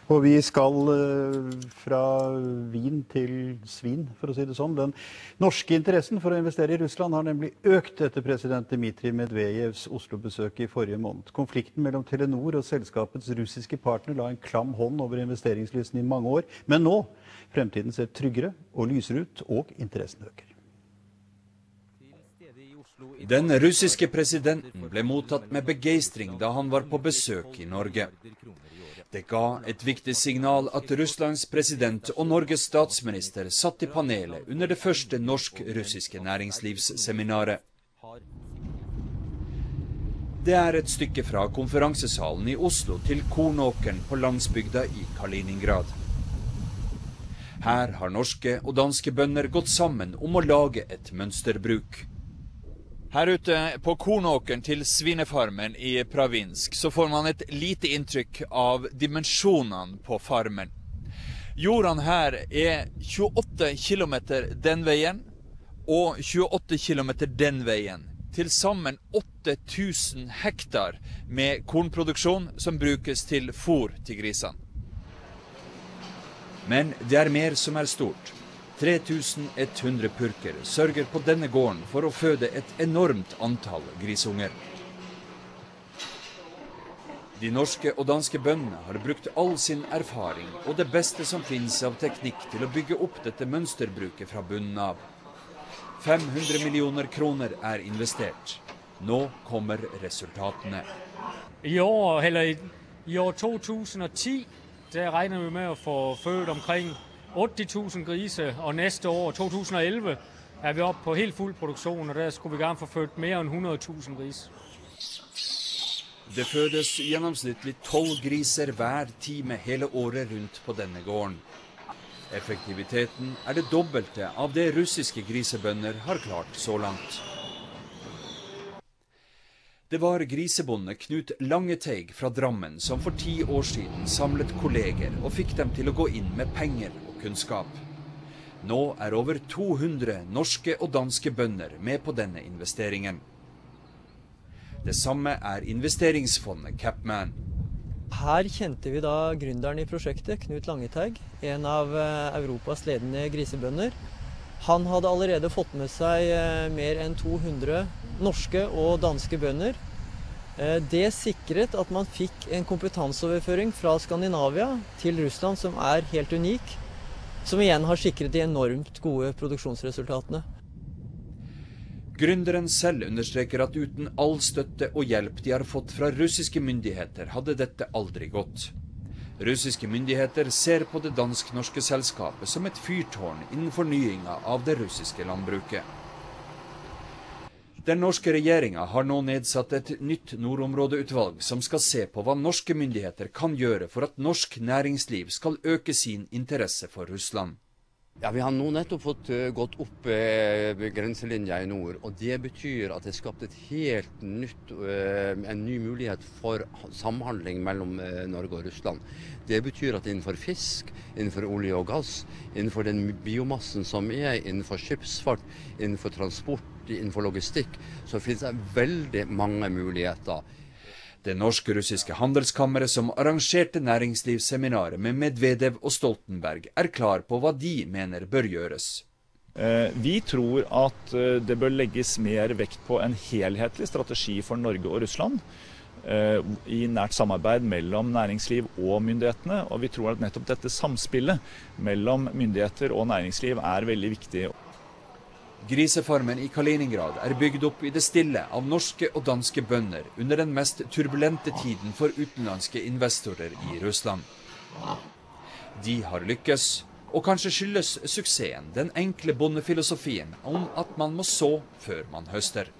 Og vi skal fra vin til svin, for å si det sånn. Den norske interessen for å investere i Russland har nemlig økt etter president Dmitrij Medvedevs Oslo-besøk i forrige måned. Konflikten mellom Telenor og selskapets russiske partner la en klam hånd over investeringslysten i mange år. Men nå, fremtiden ser tryggere og lyser ut, og interessen øker. Den russiske presidenten ble mottatt med begeistring da han var på besøk i Norge. Det ga et viktig signal at Russlands president og Norges statsminister satt i panelet under det første norsk-russiske næringslivsseminaret. Det er et stykke fra konferansesalen i Oslo til kornåkeren på landsbygda i Kaliningrad. Her har norske og danske bønder gått sammen om å lage et mønsterbruk. Her ute på kornåkeren til svinefarmen i Pravinsk så får man et lite inntrykk av dimensjonene på farmen. Jordene her er 28 kilometer den veien og 28 kilometer den veien. Til sammen 8000 hektar med kornproduksjon som brukes til fôr til grisene. Men det er mer som er stort. 3100 purker sørger på denne gården for å føde et enormt antall grisunger. De norske og danske bøndene har brukt all sin erfaring og det beste som finnes av teknikk til å bygge opp dette mønsterbruket fra bunnen av. 500 millioner kroner er investert. Nå kommer resultatene. I år 2010 der regner vi med å få født omkring 80.000 grise, og neste år, 2011, er vi oppe på helt full produksjon, og der skulle vi gerne få født mer enn 100.000 gris. Det fødes gjennomsnittlig 12 griser hver time hele året rundt på denne gården. Effektiviteten er det dobbelte av det russiske grisebønder har klart så langt. Det var grisebonde Knut Langeteig fra Drammen som for 10 år siden samlet kolleger og fikk dem til å gå inn med penger og kunnskap. Nå er over 200 norske og danske bønder med på denne investeringen. Det samme er investeringsfondet Capman. Her kjente vi da gründeren i prosjektet, Knut Langeteig, en av Europas ledende grisebønder. Han hadde allerede fått med seg mer enn 200 norske og danske bønder. Det sikret at man fikk en kompetanseoverføring fra Skandinavia til Russland som er helt unik, som igjen har sikret de enormt gode produksjonsresultatene. Gründeren selv understreker at uten all støtte og hjelp de har fått fra russiske myndigheter, hadde dette aldri gått. Russiske myndigheter ser på det dansk-norske selskapet som et fyrtårn innen fornyinga av det russiske landbruket. Den norske regjeringa har nå nedsatt et nytt nordområdeutvalg som skal se på hva norske myndigheter kan gjøre for at norsk næringsliv skal øke sin interesse for Russland. Ja, vi har nå nettopp fått gått opp grenselinja i nord, og det betyr at det er skapt en ny mulighet for samhandling mellom Norge og Russland. Det betyr at innenfor fisk, innenfor olje og gass, innenfor den biomassen som er, innenfor skipsfart, innenfor transport, innenfor logistikk, så finnes det veldig mange muligheter. Det norsk-russiske handelskammeret som arrangerte næringslivsseminaret med Medvedev og Stoltenberg er klar på hva de mener bør gjøres. Vi tror at det bør legges mer vekt på en helhetlig strategi for Norge og Russland i nært samarbeid mellom næringsliv og myndighetene, og vi tror at nettopp dette samspillet mellom myndigheter og næringsliv er veldig viktig. Grisefarmen i Kaliningrad er bygd opp i det stille av norske og danske bønder under den mest turbulente tiden for utenlandske investorer i Russland. De har lykkes, og kanskje skyldes suksessen den enkle bondefilosofien om at man må så før man høster.